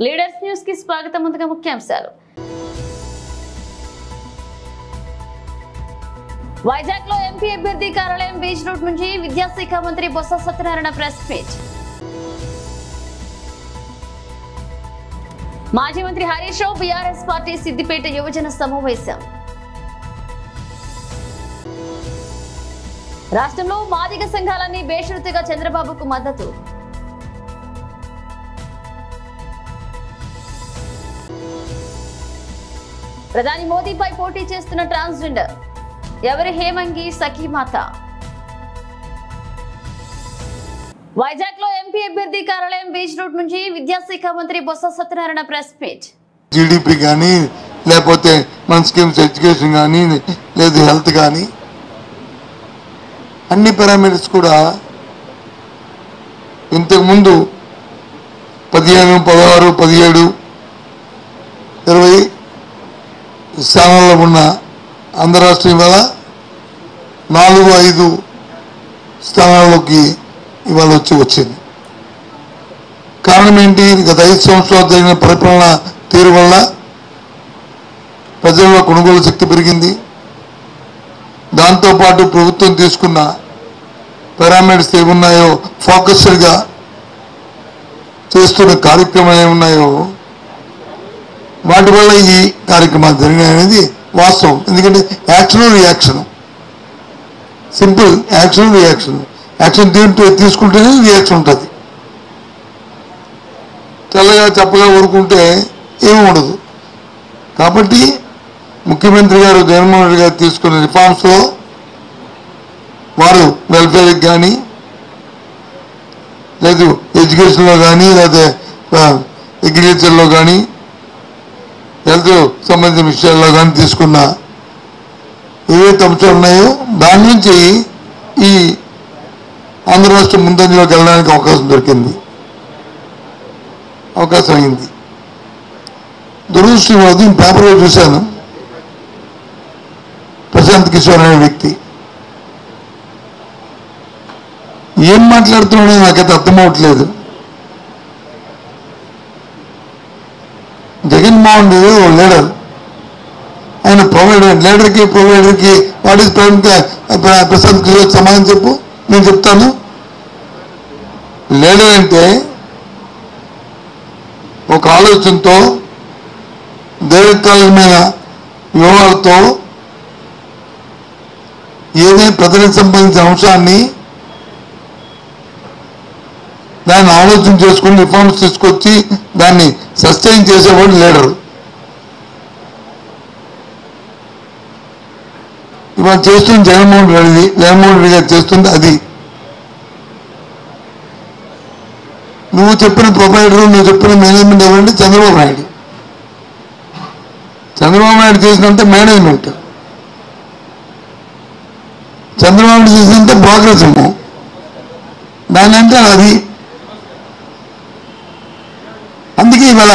Leaders news కి స్వాగతం. ముందుగా ముఖ్యాంశాలు. వైజాగ్ లో ఎంపీ అభ్యర్థి కార్యాలయం బీచ్ రోడ్ నుంచి విద్యాశాఖ మంత్రి బొత్స సత్యనారాయణ ప్రెస్ మీట్. మాజీ మంత్రి హరీష్ రావు బీఆర్ఎస్ పార్టీ సిద్దిపేట యువజన సమావేశం. రాష్ట్రంలో మాదిగ సంఘాలన్నీ బేషరతుగా చంద్రబాబుకు మద్దతు. ప్రధాని మోదీపై పోటీ చేస్తున్న ట్రాన్స్జెండర్ ఎవరి హేమంగి సఖీమాత. వైజాగ్ లో ఎంపీ అభ్యర్థి కార్యాలయం బీచ్ రోడ్ నుంచి విద్యాశాఖ మంత్రి Botsa Satyanarayana press meet. GDP కానీ లేకపోతే మన స్కీమ్స్ ఎడ్యుకేషన్ కానీ లేదు హెల్త్ కానీ అన్ని పారామీటర్స్ కూడా ఇంతకుముందు 15, 16, 17, 20 స్థానాల్లో ఉన్న ఆంధ్ర రాష్ట్రం ఇవాళ 4, 5 స్థానాల్లోకి ఇవాళ వచ్చింది. కారణం ఏంటి? గత 5 సంవత్సరాలు జరిగిన పరిపాలన తీరు వల్ల ప్రజల్లో కొనుగోలు శక్తి పెరిగింది. దాంతోపాటు ప్రభుత్వం తీసుకున్న పారామీటర్స్ ఏమున్నాయో, ఫోకస్డ్గా చేస్తున్న కార్యక్రమాలు ఏమున్నాయో వాటి వల్ల ఈ కార్యక్రమాలు జరిగినాయనేది వాస్తవం. ఎందుకంటే action reaction, simple action reaction. Action తీసుకుంటేనే రియాక్షన్ ఉంటుంది. తెల్లగా చప్పగా ఊరుకుంటే ఏమి ఉండదు. కాబట్టి ముఖ్యమంత్రి గారు జగన్మోహన్ రెడ్డి గారు తీసుకున్న రిఫార్మ్స్లో వారు వెల్ఫేర్కి కానీ లేదు ఎడ్యుకేషన్లో కానీ లేదా అగ్రికల్చర్లో కానీ హెల్త్ సంబంధించిన విషయాల్లో కానీ తీసుకున్న ఏవైతే అంశాలు ఉన్నాయో దాని నుంచి ఈ ఆంధ్ర రాష్ట్రం ముందంజలోకి వెళ్ళడానికి అవకాశం అయింది. దురదృష్టం పేపర్లో చూశాను, ప్రశాంత్ కిషోర్ అనే వ్యక్తి ఏం మాట్లాడుతున్నాడో నాకైతే అర్థమవట్లేదు. జగన్మోహన్ రెడ్డి ఓ లీడర్, ఆయన ప్రొవైడర్కి వాట్ ఈస్ ప్రశాంత్ కిషోర్ సమాధానం చెప్పు. నేను చెప్తాను. లీడర్ అంటే ఒక ఆలోచనతో దీర్ఘకాలమైన వ్యూహాలతో ఏదైనా ప్రజలకు సంబంధించిన అంశాన్ని దాన్ని ఆలోచన చేసుకుని రిఫార్మ్స్ తీసుకొచ్చి దాన్ని సస్టైన్ చేసేవాడు లీడర్. ఇవాళ చేస్తుంది జగన్మోహన్ రెడ్డి గారు చేస్తుంది అది. నువ్వు చెప్పిన ప్రొవైడర్, నువ్వు చెప్పిన మేనేజ్మెంట్ ఎవరంటే చంద్రబాబు నాయుడు. చంద్రబాబు నాయుడు చేసినంత మేనేజ్మెంట్, చంద్రబాబు నాయుడు చేసినంత ప్రోగ్రెస్ దాని అంటే అది. అందుకే ఇవాళ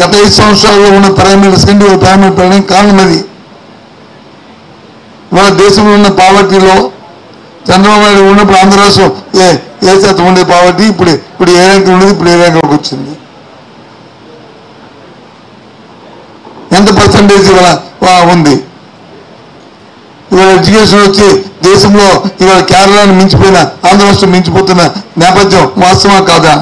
గత 5 సంవత్సరాల్లో ఉన్న పారామీటర్స్ కంటే పారామీటర్ పెరగడానికి కారణం అది. ఇవాళ దేశంలో ఉన్న పావర్టీలో చంద్రబాబు నాయుడు ఉన్నప్పుడు ఆంధ్ర రాష్ట్రం ఏ శాతం ఉండే పావర్టీ ఇప్పుడు ఏ ర్యాంక్ ఉండేది, ఇప్పుడు ఏ ర్యాంక్లోకి వచ్చింది, ఎంత పర్సంటేజ్ ఇవాళ ఉంది. ఇవాళ ఎడ్యుకేషన్ వచ్చి దేశంలో ఇవాళ కేరళను మించిపోయిన ఆంధ్ర రాష్ట్రం మించిపోతున్న నేపథ్యం వాస్తవా కాదా?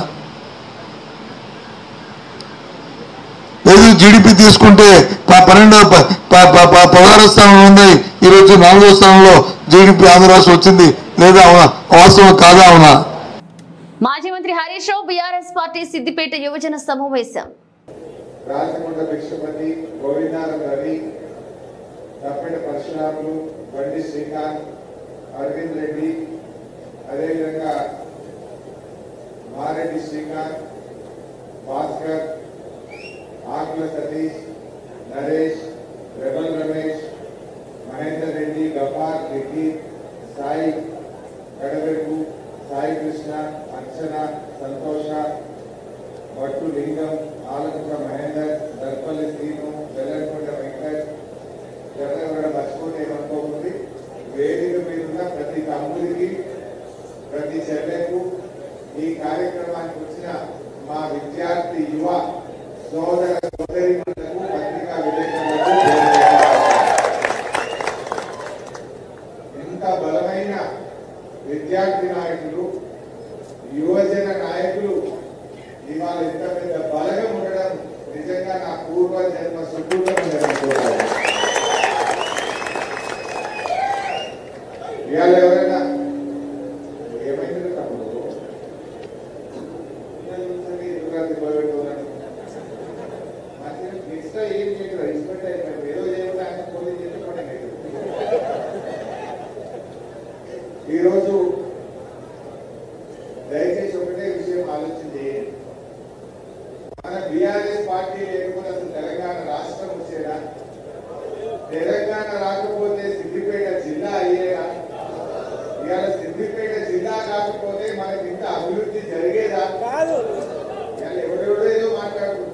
లేదు జీడిపి తీసుకుంటే 16వ స్థానంలో ఉంది, ఈరోజు 4వ స్థానంలో జీడిపి ఆంధ్ర రాష్ట్రం వచ్చింది. లేదా వాస్తవం కాదా? అవునా? మాజీ మంత్రి హరీష్ రావు బీఆర్ఎస్ పార్టీ సిద్దిపేట యువజన సమావేశం. రాజకొండ భిక్షపతి, గోవిందారం రవి, తప్పెట పరశురాములు, బండి శ్రీకాంత్, అరవింద్ రెడ్డి, అదేవిధంగా మారెడ్డి శ్రీకాంత్, భాస్కర్, ఆకుల సతీష్, నరేష్, రెబల్ రమేష్, మహేందర్ రెడ్డి, గఫార్, రెడ్డి, సాయి గడవెపు, సాయి కృష్ణ, అర్చన, సంతోష, భట్టు లింగం, ఆలకుట మహేందర్, దర్పల్లి శ్రీను, వెల్లకొండ వెంకట్, ఎవరెవడ మర్చిపోతే ఏమనుకోకుండా వేదిక మీద ఉన్న ప్రతి తమ్ముడికి, ప్రతి చెల్లెకు, ఈ కార్యక్రమానికి వచ్చిన మా విద్యార్థి యువ సోదర సోదరీమణులకు పత్రికా విలేకరులకు ఎంత బలమైన విద్యార్థి నాయకులు యువజన నాయకులు ఇవాళ ఇంత పెద్ద బలగం ఉండడం నిజంగా నా పూర్వ జన్మ సుకృతం జరుగుతుంది. ఇవాళ ఎవరైనా ఏమైంది తమ్ముడు నెక్స్ట్ ఏం చేయగలరు ఇన్స్పెక్ట్ అయిపోయింది ఏదో చేయకుండా ఆయన పోలీస్ చేసుకోవడం ఈరోజు దయచేసి ఒకటే విషయం ఆలోచన చేయండి. మన బీఆర్ఎస్ పార్టీ లేకపోతే అసలు తెలంగాణ రాష్ట్రం వచ్చేదా? తెలంగాణ రాకపోతే సిద్దిపేట జిల్లా అయ్యేదా? ఇవాళ సిద్దిపేట జిల్లా కాకపోతే మనకి ఇంత అభివృద్ధి జరిగేదా? ఇవాళ ఎవరెవరో ఏదో మాట్లాడుతున్నారు.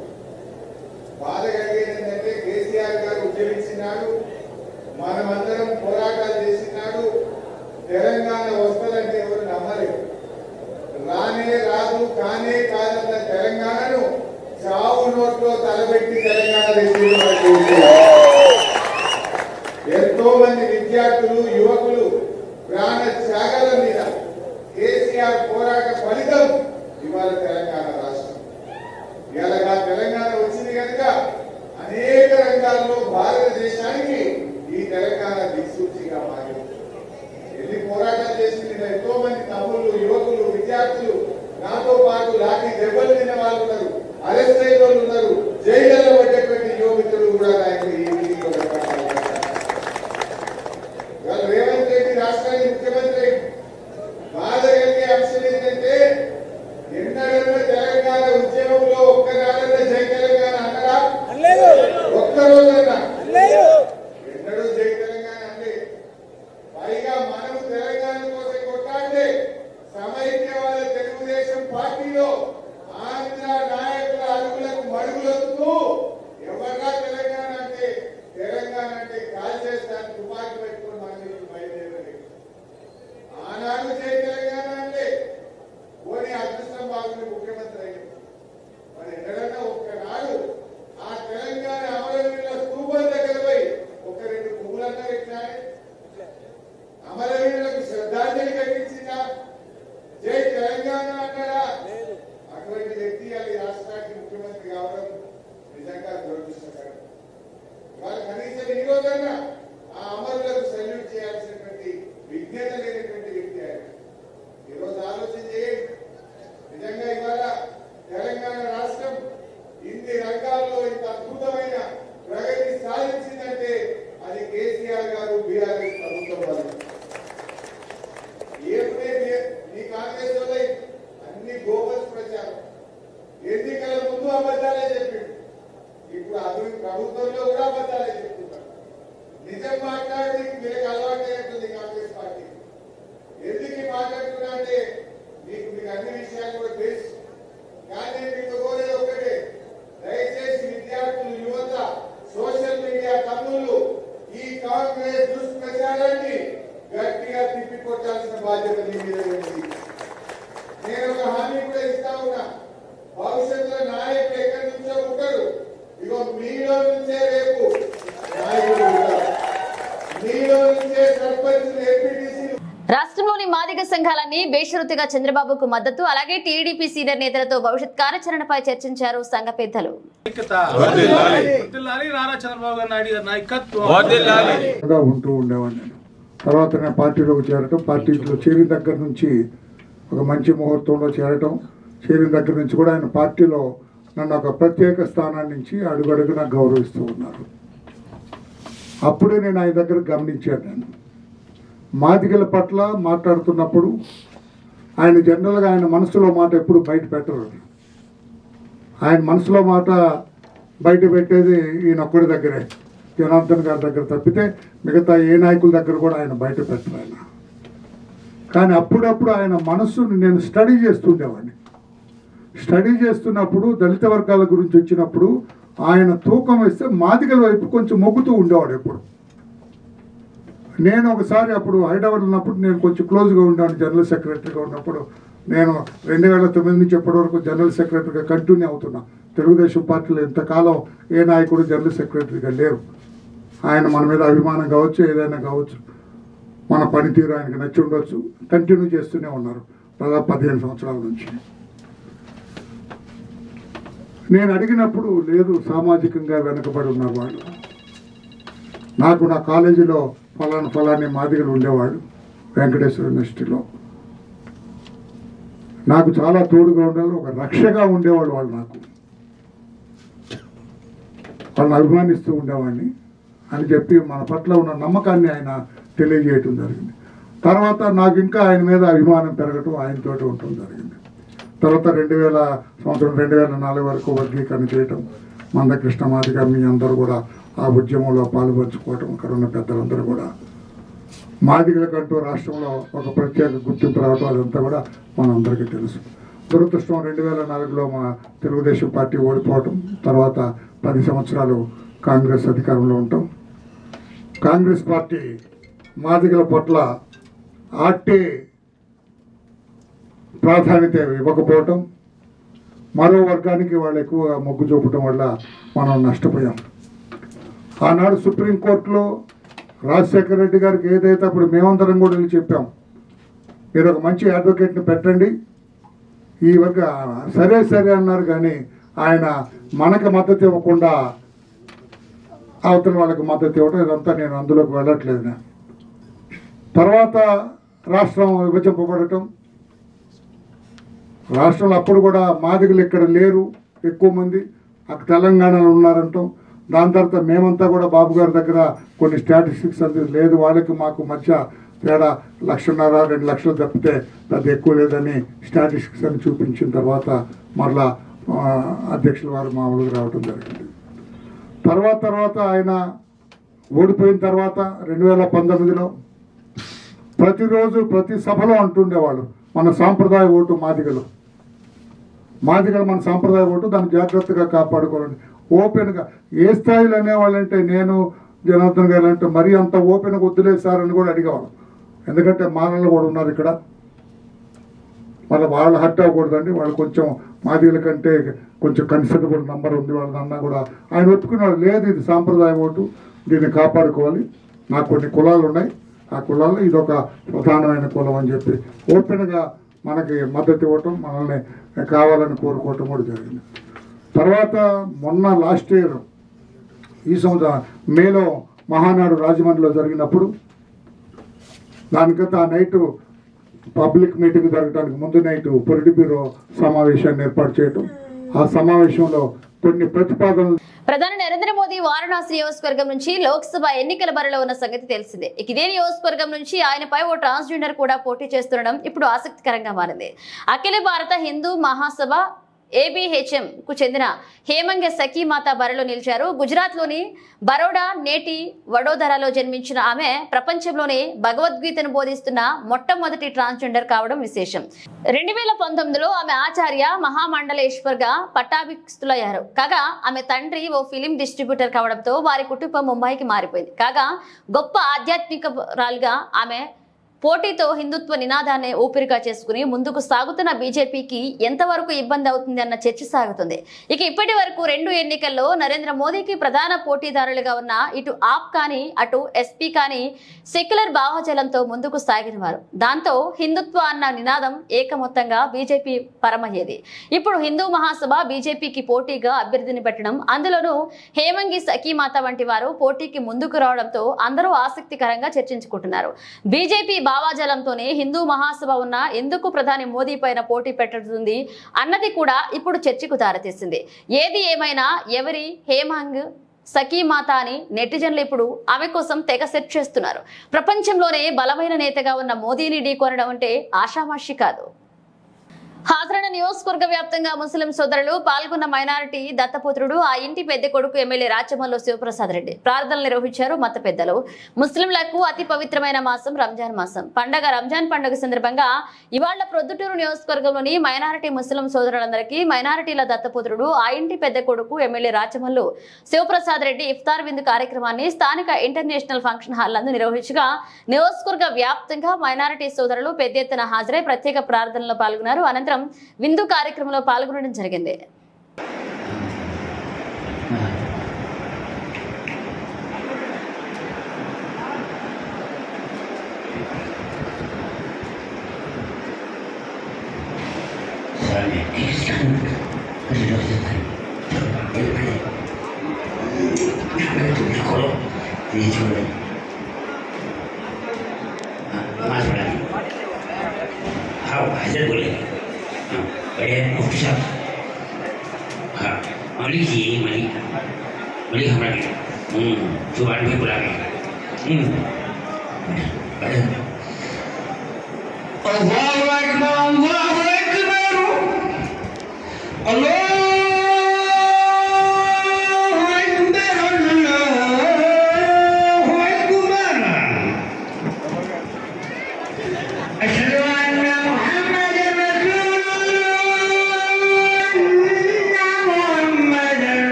బాధ కలిగేది ఏంటంటే కేసీఆర్ గారు ఉద్యమించినాడు, మనమందరం పోరాటాలు చేసినాడు. తెలంగాణ వస్తుందంటే ఎవరు నమ్మలేదు. రానే రాదు కానే కాదన్న తెలంగాణను చావు నోట్లో తలబెట్టి తెలంగాణ ఎంతో మంది విద్యార్థులు యువకులు ప్రాణ త్యాగాల మీద కేసీఆర్ పోరాట ఫలితం ఇవాళ తెలంగాణ రాష్ట్రం. ఇలాగా తెలంగాణ వచ్చింది కనుక అనేక రంగాల్లో భారతదేశానికి ఈ తెలంగాణ దిక్సూచిగా మారింది. ఎన్ని పోరాటాలు చేసింది. ఎంతో మంది తమ్ముళ్ళు యువకులు విద్యార్థులు నాతో పాటు లాఠీ దెబ్బలు తిన్న వాళ్ళు ఉన్నారు, అరెస్ట్ అయిన వాళ్ళు ఉన్నారు, జైళ్లలో పడ్డటువంటి యువమిత్రులు కూడా రేవంత్ రెడ్డి రాష్ట్రానికి ముఖ్యమంత్రి. బాధ కలిగే అంశం ఏంటంటే ఎన్నడన్నా తెలంగాణ ఉద్యమంలో ఒక్కనాడన్నా జై తెలంగాణ అన్నారా? ఒక్కరోజన్నా ఎన్నడూ జై తెలంగాణ అంటే పైగా మనం తెలంగాణ కోసం కొట్లాడితే సమైక్యవాద తెలుగుదేశం పార్టీలో ఆంధ్ర నాయకుల అడుగులకు మడుగులొస్తూ ఎవరా తెలంగాణ అంటే కాల్ చేస్తాను తుపాకీ పెట్టుకుని మనం బయలుదేరలేదు. ఆనాడు జై తెలంగాణ అంటే పోనీ అదృష్టం బాగుంది ముఖ్యమంత్రి అయ్యారు. మరి ఎక్కడన్నా ఒక్కనాడు ఆ తెలంగాణ అమరవీరుల స్తూపం దగ్గర పోయి ఒక రెండు పువ్వులన్నా పెట్టాలి, అమరవీరులకు శ్రద్ధాంజలి ఘటించిందా? జై తెలంగాణ అన్నారా? అటువంటి వ్యక్తి అది రాష్ట్రానికి ముఖ్యమంత్రి కావడం నిజంగా దురదృష్టకరం. ఇవాళ కనీసం ఈ రోజన్నా ఆ అమరులకు సల్యూట్ చేయాల్సినటువంటి విజ్ఞత లేనటువంటి వ్యక్తి ఆయన. ఈరోజు ఆలోచన చేయండి. నిజంగా ఇవాళ తెలంగాణ రాష్ట్రం ఇన్ని రంగాల్లో ఇంత అద్భుతమైన ప్రగతి సాధించిందంటే అది కేసీఆర్ గారు బీఆర్ఎస్ ప్రభుత్వం వల్ల. ఈ కాంగ్రెస్ వల్ల అన్ని గోపస్ ప్రచారం. ఎన్నికల ముందు అబద్ధాలే చెప్పిండు, ఇప్పుడు అభివృద్ధి ప్రభుత్వంలో కూడా అబద్ధాలే చెప్తున్నారు. నిజం మాట్లాడి మీకు అలవాటైనట్టుంది కాంగ్రెస్ పార్టీ. ఎందుకు మాట్లాడుతున్నా అంటే మీకు అన్ని విషయాలు కూడా తెలుసు. కానీ మీకు కోరేది ఒకటే, దయచేసి విద్యార్థులు యువత సోషల్ మీడియా తమ్ముళ్ళు ఈ కాంగ్రెస్ దుష్ప్రచారాన్ని గట్టిగా తిప్పికొట్టాల్సిన బాధ్యత మీ మీద ఉంది. నేను ఒక హామీ కూడా ఇస్తా ఉన్నా, భవిష్యత్తులో నాయకులు ఎక్కడి నుంచో ఉంటారు. ఇగో మీలో నుంచే రేపు నాయకులు ఉంటారు, మీలో నుంచే సర్పంచులు ఎంపీటీసీలు. రాష్ట్రంలోని మాదిగ సంఘాలన్నీ బేషరతుగా చంద్రబాబుకు మద్దతు, అలాగే టీడీపీ సీనియర్ నేతలతో భవిష్యత్ కార్యాచరణపై చర్చించారు సంఘ పెద్దలు. ఉంటూ ఉండేవాడిని. తర్వాత నేను పార్టీలోకి చేరటం, పార్టీలో చేరిన దగ్గర నుంచి ఒక మంచి ముహూర్తంలో చేరటం, చేరిన దగ్గర నుంచి కూడా ఆయన పార్టీలో నన్ను ఒక ప్రత్యేక స్థానాన్ని నుంచి అడుగడుగునా గౌరవిస్తూ ఉన్నారు. అప్పుడే నేను ఆయన దగ్గర గమనించాను. నేను మాదిగల పట్ల మాట్లాడుతున్నప్పుడు ఆయన జనరల్గా ఆయన మనసులో మాట ఎప్పుడు బయట పెట్టరు. ఆయన మనసులో మాట బయట పెట్టేది ఈయనొక్కడి దగ్గరే, జనార్దన్ గారి దగ్గర తప్పితే మిగతా ఏ నాయకుల దగ్గర కూడా ఆయన బయట పెట్టరు ఆయన. కానీ అప్పుడప్పుడు ఆయన మనస్సుని నేను స్టడీ చేస్తుండేవాడిని. స్టడీ చేస్తున్నప్పుడు దళిత వర్గాల గురించి వచ్చినప్పుడు ఆయన తూకం వేస్తే మాదిగల వైపు కొంచెం మొగ్గుతూ ఉండేవాడు ఎప్పుడు. నేను ఒకసారి అప్పుడు హైదరాబాద్ ఉన్నప్పుడు నేను కొంచెం క్లోజ్గా ఉండేవాడిని. జనరల్ సెక్రటరీగా ఉన్నప్పుడు నేను 2009 నుంచి ఎప్పటి వరకు జనరల్ సెక్రటరీగా కంటిన్యూ అవుతున్నా. తెలుగుదేశం పార్టీలో ఇంతకాలం ఏ నాయకుడు జనరల్ సెక్రటరీగా లేరు. ఆయన మన మీద అభిమానం కావచ్చు, ఏదైనా కావచ్చు, మన పనితీరు ఆయనకు నచ్చి ఉండొచ్చు, కంటిన్యూ చేస్తూనే ఉన్నారు దాదాపు 15 సంవత్సరాల నుంచి. నేను అడిగినప్పుడు లేదు, సామాజికంగా వెనుకబడి ఉన్నారు వాళ్ళు. నాకు నా కాలేజీలో ఫలాని మాదిగలు ఉండేవాళ్ళు, వెంకటేశ్వర యూనివర్సిటీలో నాకు చాలా తోడుగా ఉండేవాళ్ళు, ఒక రక్షగా ఉండేవాళ్ళు వాళ్ళు. నాకు వాళ్ళని అభిమానిస్తూ ఉండేవాడిని అని చెప్పి మన పట్ల ఉన్న నమ్మకాన్ని ఆయన తెలియజేయటం జరిగింది. తర్వాత నాకు ఇంకా ఆయన మీద అభిమానం పెరగటం, ఆయనతోటి ఉండటం జరిగింది. తర్వాత 2004 వరకు వర్గీకరణ చేయటం, మందకృష్ణ మాదిగ మీ అందరూ కూడా ఆ ఉద్యమంలో పాల్పంచుకోవటం, అక్కడ ఉన్న పెద్దలందరూ కూడా మాదిగలకంటూ రాష్ట్రంలో ఒక ప్రత్యేక గుర్తింపు రావటం, అదంతా కూడా మనందరికీ తెలుసు. దురదృష్టం 2004లో మా తెలుగుదేశం పార్టీ ఓడిపోవటం, తర్వాత 10 సంవత్సరాలు కాంగ్రెస్ అధికారంలో ఉండటం. కాంగ్రెస్ పార్టీ మాదిగల పట్ల ఆట్టే ప్రాధాన్యత ఇవ్వకపోవటం, మరో వర్గానికి వాళ్ళు ఎక్కువగా మొగ్గు చూపటం వల్ల మనం నష్టపోయాం. ఆనాడు సుప్రీంకోర్టులో రాజశేఖర రెడ్డి గారికి ఏదైతే అప్పుడు మేమందరం కూడా వెళ్ళి చెప్పాం, మీరు ఒక మంచి అడ్వకేట్ని పెట్టండి, ఈ వర్గ సరే అన్నారు. కానీ ఆయన మనకు మద్దతు ఇవ్వకుండా అవతల వాళ్ళకి మద్దతు ఇవ్వడం, ఇదంతా నేను అందులోకి వెళ్ళట్లేదు. తర్వాత రాష్ట్రం విభజింపబడటం, రాష్ట్రంలో అప్పుడు కూడా మాదిగలు ఇక్కడ లేరు ఎక్కువ మంది, అక్కడ తెలంగాణలో ఉన్నారంటాం. దాని తర్వాత మేమంతా కూడా బాబు గారి దగ్గర కొన్ని స్టాటిస్టిక్స్ అంతే లేదు, వాళ్ళకి మాకు మధ్య తేడా 1,50,000 2 లక్షలు తప్పితే అది ఎక్కువ లేదని స్టాటిస్టిక్స్ అని చూపించిన తర్వాత మరలా అధ్యక్షుల వారు మామూలుగా రావడం జరిగింది. తర్వాత ఆయన ఓడిపోయిన తర్వాత 2019లో ప్రతిరోజు ప్రతి సభలో అంటుండేవాళ్ళు, మన సాంప్రదాయ ఓటు మాదిగలు మన సాంప్రదాయ ఓటు, దాన్ని జాగ్రత్తగా కాపాడుకోవాలండి. ఓపెన్గా ఏ స్థాయిలో అనేవాళ్ళంటే, నేను జనార్దన్ గారు అంటే మరీ అంత ఓపెన్గా వద్దులేసారని కూడా అడిగేవాళ్ళం. ఎందుకంటే మానవులు కూడా ఉన్నారు ఇక్కడ, మళ్ళీ వాళ్ళు హర్ట్ అవ్వకూడదండి, వాళ్ళు కొంచెం మాదిగల కంటే కొంచెం కన్సిడరబుల్ నంబర్ ఉంది వాళ్ళదన్నా కూడా ఆయన ఒప్పుకున్నాడు. లేదు, ఇది సాంప్రదాయ ఓటు, దీన్ని కాపాడుకోవాలి, నాకు కొన్ని కులాలు ఉన్నాయి, ఆ కులాల్లో ఇదొక ప్రధానమైన కులం అని చెప్పి ఓపెన్గా మనకి మద్దతు ఇవ్వటం, మనల్ని కావాలని కోరుకోవటం కూడా జరిగింది. తర్వాత మొన్న లాస్ట్ ఇయర్ ఈ సంవత్సరం మేలో మహానాడు రాజమండ్రిలో జరిగినప్పుడు, దానికంతా ఆ నైటు పబ్లిక్ మీటింగ్ జరగడానికి ముందు నైటు పొలిట్ బ్యూరో సమావేశాన్ని ఏర్పాటు చేయటం, ఆ సమావేశంలో కొన్ని ప్రతిపాదనలు. ప్రధాని నరేంద్ర మోదీ వారణాసి నియోజకవర్గం నుంచి లోక్సభ ఎన్నికల బరిలో ఉన్న సంగతి తెలిసిందే. ఇదే నియోజకవర్గం నుంచి ఆయనపై ఓ ట్రాన్స్జెండర్ కూడా పోటీ చేస్తుండడం ఇప్పుడు ఆసక్తికరంగా మారింది. అఖిల భారత హిందూ మహాసభ ABHM కు చెందిన హేమంగ సఖీమాత బరిలో నిలిచారు. గుజరాత్ లోని బరోడా నేటి వడోదరాలో జన్మించిన ఆమె ప్రపంచంలోనే భగవద్గీతను బోధిస్తున్న మొట్టమొదటి ట్రాన్స్జెండర్ కావడం విశేషం. 2019లో ఆమె ఆచార్య మహామండలేశ్వర్ గా పట్టాభిస్తులయ్యారు. కాగా ఆమె తండ్రి ఓ ఫిలిం డిస్ట్రిబ్యూటర్ కావడంతో వారి కుటుంబం ముంబైకి మారిపోయింది. కాగా గొప్ప ఆధ్యాత్మికరాలుగా ఆమె పోటీతో హిందుత్వ నినాదాన్ని ఊపిరిగా చేసుకుని ముందుకు సాగుతున్న బీజేపీకి ఎంతవరకు ఇబ్బంది అవుతుంది అన్న చర్చ సాగుతుంది. ఇక ఇప్పటి వరకు 2 ఎన్నికల్లో నరేంద్ర మోదీకి ప్రధాన పోటీదారులుగా ఉన్న ఇటు ఆప్ కానీ అటు ఎస్పీ కానీ సెక్యులర్ భావజాలంతో ముందుకు సాగినవారు. దాంతో హిందుత్వ అన్న నినాదం ఏకమొత్తంగా బీజేపీ పరమయ్యేది. ఇప్పుడు హిందూ మహాసభ బీజేపీకి పోటీగా అభ్యర్థిని పెట్టడం, అందులోనూ హేమంగి సఖీమాత వంటి వారు పోటీకి ముందుకు రావడంతో అందరూ ఆసక్తికరంగా చర్చించుకుంటున్నారు. బీజేపీ భావాజాలంతోనే హిందూ మహాసభ ఉన్న ఎందుకు ప్రధాని మోదీ పైన పోటీ పెట్టడుతుంది అన్నది కూడా ఇప్పుడు చర్చకు దారితీసింది. ఏది ఏమైనా ఎవరి హేమంగ్ సఖీమాత అని నెటిజన్లు ఇప్పుడు ఆమె కోసం తెగ సెట్ చేస్తున్నారు. ప్రపంచంలోనే బలమైన నేతగా ఉన్న మోదీని ఢీకొనడం అంటే ఆషామాషి కాదు. హాజరైన నియోజకవర్గ వ్యాప్తంగా ముస్లిం సోదరులు పాల్గొన్న మైనారిటీ దత్తపుత్రుడు ఆ ఇంటి పెద్ద కొడుకు ఎమ్మెల్యే రాచమల్లు శివప్రసాద్ రెడ్డి ప్రార్థనలు నిర్వహించారు మత పెద్దలు. ముస్లింలకు అతి పవిత్రమైన మాసం రంజాన్ మాసం పండగ. రంజాన్ పండుగ సందర్భంగా ఇవాళ ప్రొద్దుటూరు నియోజకవర్గంలోని మైనారిటీ ముస్లిం సోదరులందరికీ మైనారిటీల దత్తపుత్రుడు ఆ ఇంటి పెద్ద కొడుకు ఎమ్మెల్యే రాచమల్లు శివప్రసాద్ రెడ్డి ఇఫ్తార్ విందు కార్యక్రమాన్ని స్థానిక ఇంటర్నేషనల్ ఫంక్షన్ హాల్ నందు నిర్వహించగా నియోజకవర్గ వ్యాప్తంగా మైనారిటీ సోదరులు పెద్ద ఎత్తున హాజరై ప్రత్యేక ప్రార్థనలో పాల్గొన్నారు. అనంతరం విందు కార్యక్రమంలో పాల్గొనడం జరిగింది. हाजिर बोले बड़े मुफ्ती साहब हाँ मलिक जी मलिक हमारा जुबान में बुला गए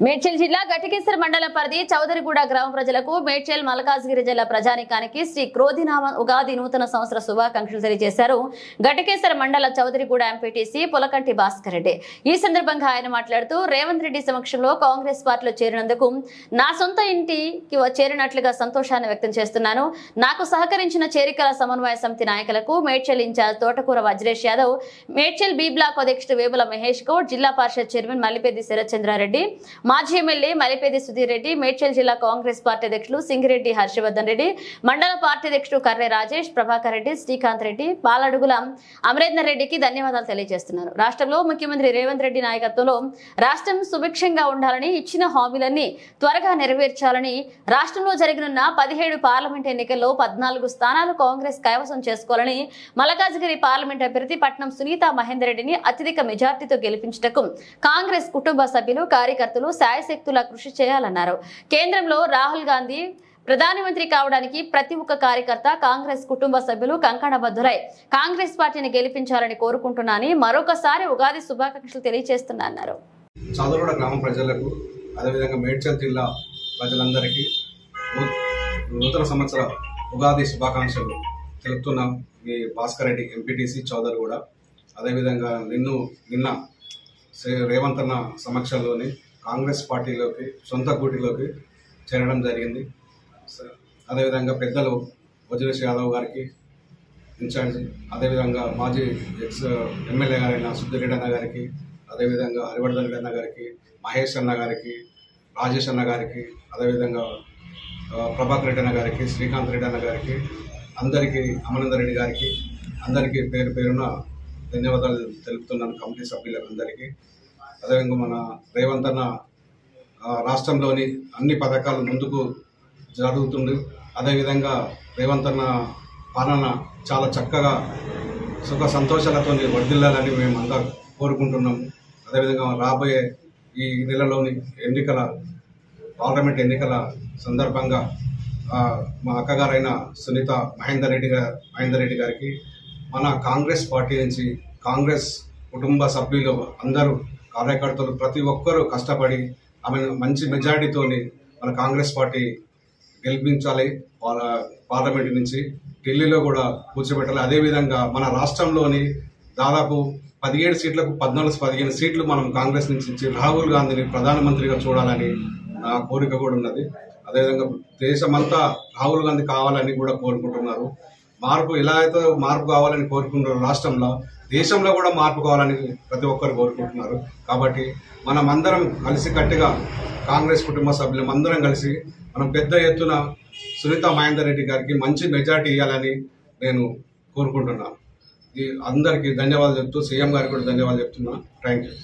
మేడ్చల్ జిల్లా గట్టికేసర్ మండల పరిధి చౌదరిగూడ గ్రామ ప్రజలకు మేడ్చల్ మల్కాజ్గిరి జిల్లా ప్రజానికానికి శ్రీ క్రోధినామ ఉగాది నూతన సంవత్సర శుభాకాంక్షలు తెలియజేశారు గట్టికేసర్ మండల చౌదరిగూడ ఎంపీటీసీ పులకంటి భాస్కర్ రెడ్డి. ఈ సందర్భంగా ఆయన మాట్లాడుతూ రేవంత్ రెడ్డి సమక్షంలో కాంగ్రెస్ పార్టీలో చేరినందుకు నా సొంత ఇంటికి చేరినట్లుగా సంతోషాన్ని వ్యక్తం చేస్తున్నాను. నాకు సహకరించిన చేరికల సమన్వయ సమితి నాయకులకు మేడ్చల్ ఇన్ఛార్జ్ తోటకూర వజ్రేష్ యాదవ్, మేడ్చల్ బి బ్లాక్ అధ్యక్షుడు వేముల మహేష్ గౌడ్, జిల్లా పరిషత్ చైర్మన్ మల్లిపెద్ది శరత్చంద్రారెడ్డి, మాజీ ఎమ్మెల్యే మల్లిపెద్ది సుధీర్ రెడ్డి, మేడ్చల్ జిల్లా కాంగ్రెస్ పార్టీ అధ్యక్షులు సింగిరెడ్డి హర్షవర్ధన్ రెడ్డి, మండల పార్టీ అధ్యక్షుడు కర్రె రాజేష్, ప్రభాకర్ రెడ్డి, శ్రీకాంత్ రెడ్డి, పాలడుగుల అమరేందర్ రెడ్డికి ధన్యవాదాలు తెలియజేస్తున్నారు. రాష్ట్రంలో ముఖ్యమంత్రి రేవంత్ రెడ్డి నాయకత్వంలో రాష్ట్రం సుభిక్షంగా ఉండాలని, ఇచ్చిన హామీలన్నీ త్వరగా నెరవేర్చాలని, రాష్ట్రంలో జరగనున్న 17 పార్లమెంట్ ఎన్నికల్లో 14 స్థానాలు కాంగ్రెస్ కైవసం చేసుకోవాలని, మల్కాజ్గిరి పార్లమెంట్ అభ్యర్థి పట్నం సునీత మహేందర్ రెడ్డిని అత్యధిక మెజార్టీతో గెలిపించటకు కాంగ్రెస్ కుటుంబ సభ్యులు, కార్యకర్తలు శాయశక్తులా కృషి చేయాలన్నారు. కేంద్రంలో రాహుల్ గాంధీ ప్రధానమంత్రి కావడానికి ప్రతి ఒక్క కార్యకర్త, కాంగ్రెస్ కుటుంబ సభ్యులు కంకణబద్దులై కాంగ్రెస్ పార్టీని గెలిపించాలని కోరుకుంటున్నానని మరొకసారి ఉగాది శుభాకాంక్షలు తెలియజేస్తున్నారు. చౌదరిగూడ గ్రామ ప్రజలకు, అదేవిధంగా మేడ్చల్ జిల్లా ప్రజలందరికీ నూతన సంవత్సర ఉగాది శుభాకాంక్షలు తెలుపుతున్నాం. ఈ భాస్కర్ రెడ్డి ఎంపీటీసీ చౌదరిగూడ. అదేవిధంగా నిన్న రేవంత్ అన్న సమక్షంలోని కాంగ్రెస్ పార్టీలోకి, సొంత గూటిలోకి చేరడం జరిగింది. అదేవిధంగా పెద్దలు వజ్రేష్ యాదవ్ గారికి ఇన్ఛార్జ్, అదేవిధంగా మాజీ ఎక్స్ ఎమ్మెల్యే గారైన సుధీరెడ్డి అన్న గారికి, అదేవిధంగా హరివర్ధన్ రెడ్డి అన్న గారికి, మహేష్ అన్న గారికి, రాజేష్ అన్న గారికి, అదేవిధంగా ప్రభాకర్ రెడ్డి అన్న గారికి, శ్రీకాంత్ రెడ్డి అన్న గారికి, అందరికీ, అమరేందర్ రెడ్డి గారికి, అందరికీ పేరు పేరున ధన్యవాదాలు తెలుపుతున్నాను, కమిటీ సభ్యులకు అందరికీ. అదేవిధంగా మన రేవంత్ అన్న రాష్ట్రంలోని అన్ని పథకాలు ముందుకు జరుగుతుంది. అదేవిధంగా రేవంత్ అన్న పాలన చాలా చక్కగా సుఖ సంతోషాలతో వర్ధిల్లాలని మేమంతా కోరుకుంటున్నాము. అదేవిధంగా రాబోయే ఈ నెలలోని పార్లమెంట్ ఎన్నికల సందర్భంగా మా అక్కగారైన సునీత మహేందర్ రెడ్డి గారికి, మన కాంగ్రెస్ పార్టీ నుంచి కాంగ్రెస్ కుటుంబ సభ్యులు అందరూ, కార్యకర్తలు ప్రతి ఒక్కరూ కష్టపడి ఆమె మంచి మెజారిటీతోని మన కాంగ్రెస్ పార్టీ గెలిపించాలి. పార్లమెంట్ నుంచి ఢిల్లీలో కూడా కూర్చోబెట్టాలి. అదేవిధంగా మన రాష్ట్రంలోని దాదాపు 17 సీట్లకు 14-15 సీట్లు మనం కాంగ్రెస్ నుంచి ఇచ్చి రాహుల్ గాంధీని ప్రధానమంత్రిగా చూడాలని నా కోరిక కూడా ఉన్నది. అదేవిధంగా దేశమంతా రాహుల్ గాంధీ కావాలని కూడా కోరుకుంటున్నారు. మార్పు ఎలా అయితే మార్పు కావాలని కోరుకుంటున్నారు రాష్ట్రంలో, దేశంలో కూడా మార్పు కావాలని ప్రతి ఒక్కరు కోరుకుంటున్నారు. కాబట్టి మనం అందరం కలిసికట్టుగా కాంగ్రెస్ కుటుంబ సభ్యులం అందరం కలిసి మనం పెద్ద ఎత్తున సునీత మహేందర్ రెడ్డి గారికి మంచి మెజార్టీ ఇవ్వాలని నేను కోరుకుంటున్నాను. అందరికీ ధన్యవాదాలు చెప్తూ సీఎం గారికి కూడా ధన్యవాదాలు చెప్తున్నా. Thank you.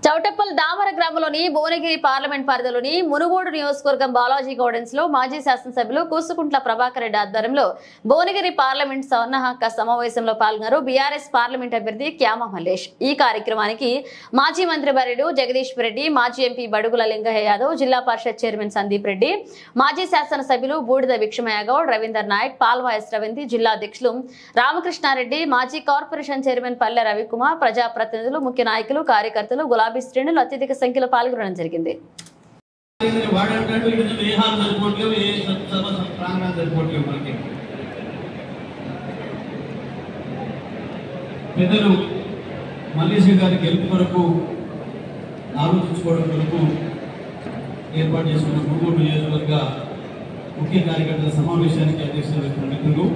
చౌటప్పల్ దామర గ్రామంలోని భువనగిరి పార్లమెంట్ పరిధిలోని మునుగోడు నియోజకవర్గం బాలాజీ గార్డెన్స్ లో మాజీ శాసనసభ్యులు కూసుకుంట్ల ప్రభాకర్ రెడ్డి ఆధ్వర్యంలో భువనగిరి పార్లమెంట్ సన్నాహక సమావేశంలో పాల్గొన్నారు బీఆర్ఎస్ పార్లమెంట్ అభ్యర్థి క్యామ మల్లేష్. ఈ కార్యక్రమానికి మాజీ మంత్రి వర్యుడు జగదీశ్వర్ రెడ్డి, మాజీ ఎంపీ బడుగుల లింగయ్య యాదవ్, జిల్లా పరిషత్ చైర్మన్ సందీప్ రెడ్డి, మాజీ శాసనసభ్యులు బూడిద విక్షమయ్య గౌడ్, రవీందర్ నాయక్, పాల్వాయస్ రవీంద్ర, జిల్లా అధ్యక్షులు రామకృష్ణారెడ్డి, మాజీ కార్పొరేషన్ చైర్మన్ పల్లె రవికుమార్, ప్రజాప్రతినిధులు, ముఖ్య నాయకులు, కార్యకర్తలు, గులాబీ గులాబీ శ్రేణులు అత్యధిక సంఖ్యలో పాల్గొనడం జరిగింది. పెద్దలు మల్లేశ్వర గారి గెలుపు కొరకు ఆలోచించుకోవడం కొరకు ఏర్పాటు చేసుకున్న మునుగోడు నియోజకవర్గ ముఖ్య కార్యకర్తల సమావేశానికి అధ్యక్షత వహిస్తున్న మిత్రులు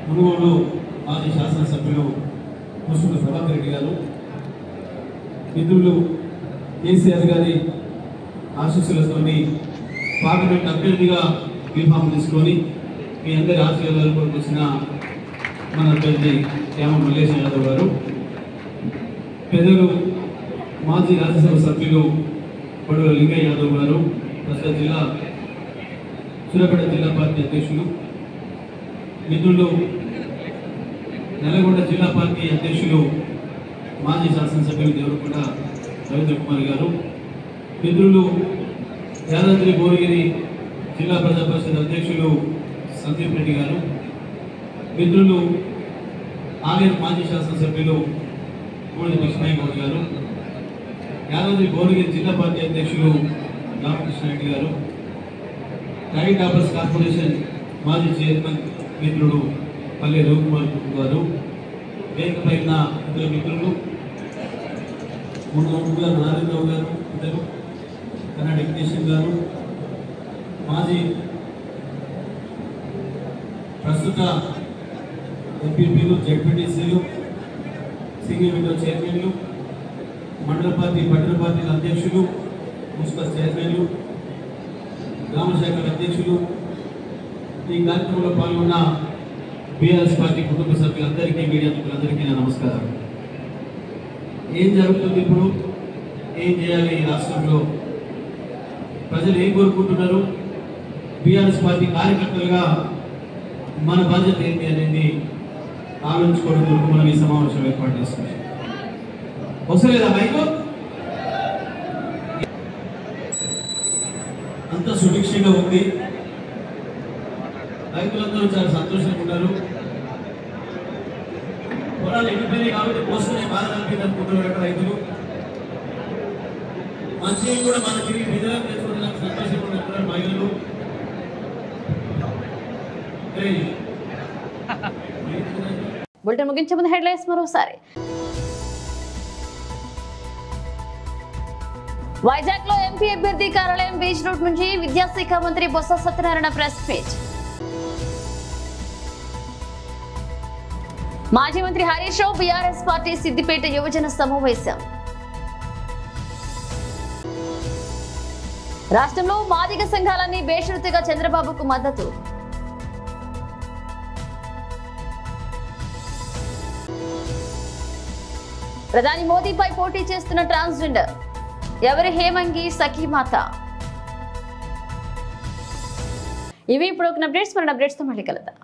మునుగోడు మాజీ శాసనసభ్యులు ముసుగు ప్రభాకర్ రెడ్డి గారు, మిత్రులు కేసీఆర్ గారి ఆశీస్సులతోని పార్లమెంట్ అభ్యర్థిగా బీఫామ్ తీసుకొని మీ అందరి ఆశీర్వాదాలు కూడా వచ్చిన మన అభ్యర్థి యామ మల్లేశ్వర యాదవ్ గారు, పెద్దలు మాజీ రాజ్యసభ సభ్యులు పడుల లింగయ్య యాదవ్ గారు, ప్రస్తుత సూర్యాపేట జిల్లా పార్టీ అధ్యక్షులు, మిత్రులు నల్గొండ జిల్లా పార్టీ అధ్యక్షులు మాజీ శాసనసభ్యులు దేవరకొండ రవీంద్ర కుమార్ గారు, మిత్రులు యాదాద్రి భువనగిరి జిల్లా ప్రజా పరిషత్ అధ్యక్షులు సందీప్ రెడ్డి గారు, మిత్రులు ఆలయ మాజీ శాసనసభ్యులు కోడి కృష్ణయ్య గౌడ్ గారు, యాదాద్రి భువనగిరి జిల్లా పార్టీ అధ్యక్షులు రామకృష్ణారెడ్డి గారు, రైట్ ఆఫర్స్ కార్పొరేషన్ మాజీ చైర్మన్ మిత్రుడు పల్లె రవికుమార్ గారు, వేదికపై ఉన్న ఇద్దరు మిత్రులు మునుగోడు నారాయణరావు గారు, ఇద్దరు కన్నా వెంకటేశ్వర గారు, మాజీ ప్రస్తుత ఎంపీపీలు, జడ్పీటీసీలు, సింగిల్ విండో చైర్మన్లు, మండల పార్టీ పట్టణ పార్టీల అధ్యక్షులు, మున్సిపల్ చైర్మన్లు, గ్రామ శాఖల అధ్యక్షులు, ఈ కార్యక్రమంలో పాల్గొన్న బీఆర్ఎస్ పార్టీ కుటుంబ సభ్యులందరికీ, మీడియా మిత్రులందరికీ నా నమస్కారం. ఏం జరుగుతుంది ఇప్పుడు, ఏం చేయాలి ఈ రాష్ట్రంలో, ప్రజలు ఏం కోరుకుంటున్నారు, బీఆర్ఎస్ పార్టీ కార్యకర్తలుగా మన బాధ్యత ఏంటి అనేది ఆలోచించుకోవడం కొరకు మనం ఈ సమావేశం ఏర్పాటు చేస్తున్నాం. వస్తలేదా మైకు? అంత సుభిక్షంగా ఉంది, రైతులందరూ చాలా సంతోషంగా ఉన్నారు. పొలాలు ఎండిపోయినాయి కాబట్టి పోసుకునే బాధ అనిపింది అనుకుంటున్నారు రైతులు. మంచి కూడా మన తిరిగి నిధులను తెచ్చుకోవడానికి సంతోషంగా ఉంటున్నారు మహిళలు. బులెటిన్ ముగించే ముందు హెడ్లైన్స్ మరోసారి. వైజాగ్ లో ఎంపీ అభ్యర్థి కార్యాలయం బీచ్ రోడ్ నుంచి విద్యాశాఖ మంత్రి బొత్స సత్యనారాయణ ప్రెస్ మీట్. మాజీ మంత్రి హరీష్ రావు బీఆర్ఎస్ పార్టీ సిద్దిపేట యువజన సమావేశం. రాష్ట్రంలో మాదిగ సంఘాలన్నీ బేషరతుగా చంద్రబాబుకు మద్దతు. ప్రధాని మోదీపై పోటీ చేస్తున్న ట్రాన్స్జెండర్ ఎవరి హేమంగి సఖీమాత. ఇవి ఇప్పుడు ఒక అప్డేట్స్, మన అప్డేట్స్ తో మళ్ళీ కలుద్దాం.